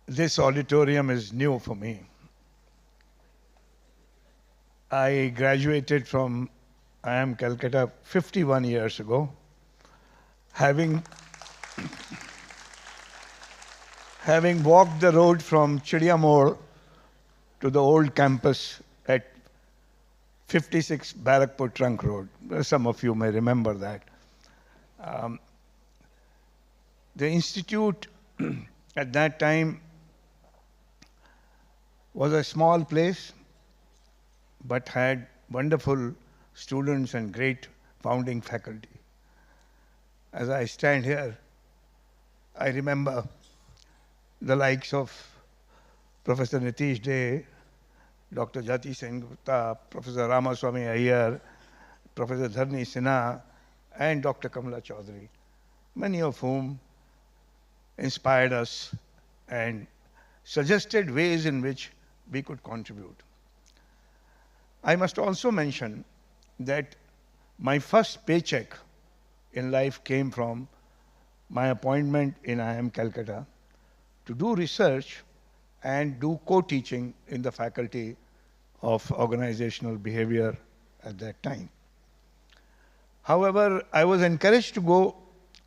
This auditorium is new for me. I graduated from IIM Calcutta 51 years ago, having, having walked the road from Chidiya Mode to the old campus at 56 Barakpur Trunk Road. Some of you may remember that. Um, the institute at that time was a small place, but had wonderful students and great founding faculty. As I stand here, I remember the likes of Professor Nitish Dey, Dr. Jati Sen Gupta, Professor Ramaswamy Iyer, Professor Dharni Sinha, and Dr. Kamala Chaudhary, many of whom inspired us and suggested ways in which we could contribute. I must also mention that my first paycheck in life came from my appointment in IIM Calcutta to do research and do co-teaching in the faculty of organizational behavior at that time. However, I was encouraged to go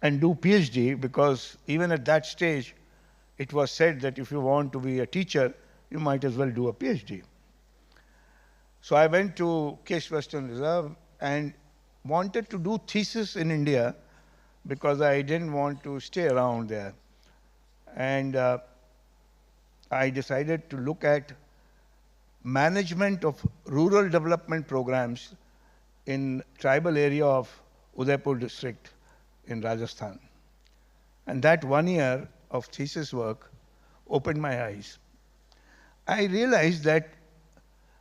and do PhD because even at that stage, it was said that if you want to be a teacher, you might as well do a PhD. So I went to Case Western Reserve and wanted to do thesis in India because I didn't want to stay around there. And I decided to look at management of rural development programs in tribal area of Udaipur district in Rajasthan. And that 1 year of thesis work opened my eyes. I realized that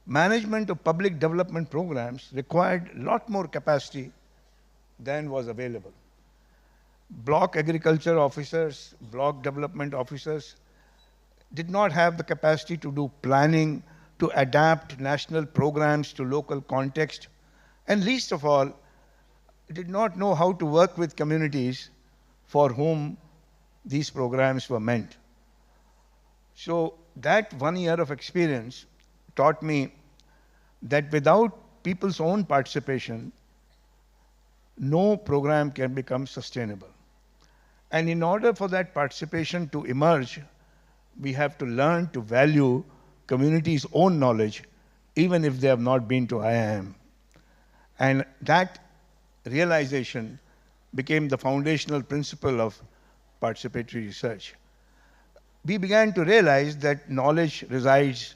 management of public development programs required a lot more capacity than was available. Block agriculture officers, block development officers did not have the capacity to do planning, to adapt national programs to local context, and least of all, did not know how to work with communities for whom these programs were meant. So that 1 year of experience taught me that without people's own participation, no program can become sustainable. And in order for that participation to emerge, we have to learn to value communities' own knowledge, even if they have not been to IIM. And that realization became the foundational principle of participatory research. We began to realize that knowledge resides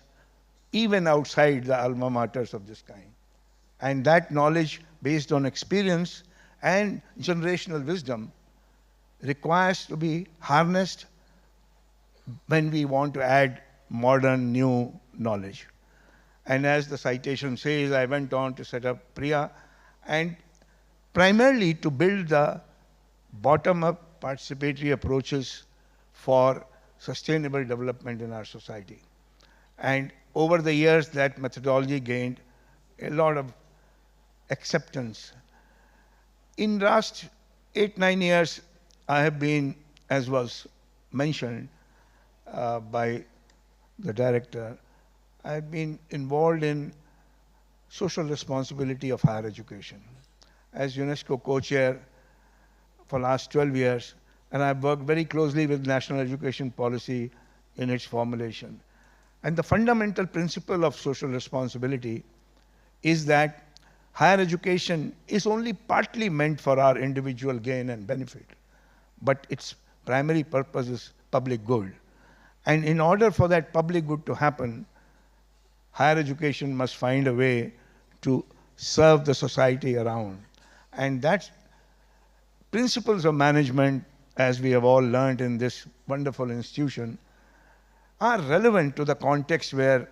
even outside the alma maters of this kind. And that knowledge based on experience and generational wisdom requires to be harnessed when we want to add modern, new knowledge. And as the citation says, I went on to set up PRIA, and primarily to build the bottom-up participatory approaches for sustainable development in our society. And over the years, that methodology gained a lot of acceptance. In the last 8-9 years, I have been, as was mentioned by the director, I have been involved in social responsibility of higher education. As UNESCO co-chair for last 12 years, and I've worked very closely with national education policy in its formulation. And the fundamental principle of social responsibility is that higher education is only partly meant for our individual gain and benefit, but its primary purpose is public good. And in order for that public good to happen, higher education must find a way to serve the society around. And that principles of management, as we have all learned in this wonderful institution, are relevant to the context where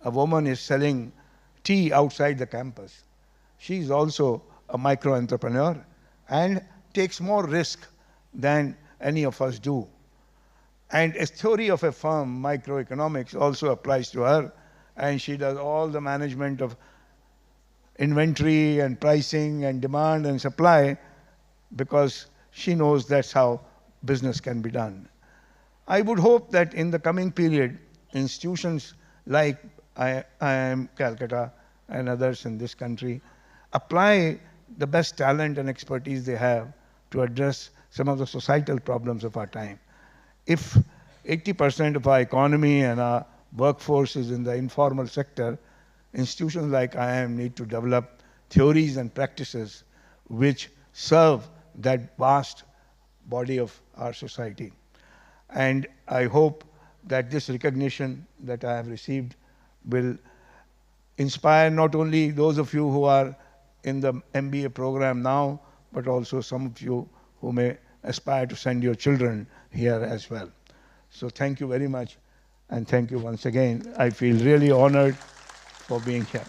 a woman is selling tea outside the campus. She is also a micro-entrepreneur and takes more risk than any of us do. And a theory of a firm, microeconomics, also applies to her, and she does all the management of inventory and pricing and demand and supply because she knows that's how business can be done. I would hope that in the coming period, institutions like IIM Calcutta and others in this country apply the best talent and expertise they have to address some of the societal problems of our time. If 80% of our economy and our workforce is in the informal sector, institutions like IIM need to develop theories and practices which serve that vast body of our society. And I hope that this recognition that I have received will inspire not only those of you who are in the MBA program now, but also some of you who may aspire to send your children here as well. So thank you very much, and thank you once again. I feel really honored for being here.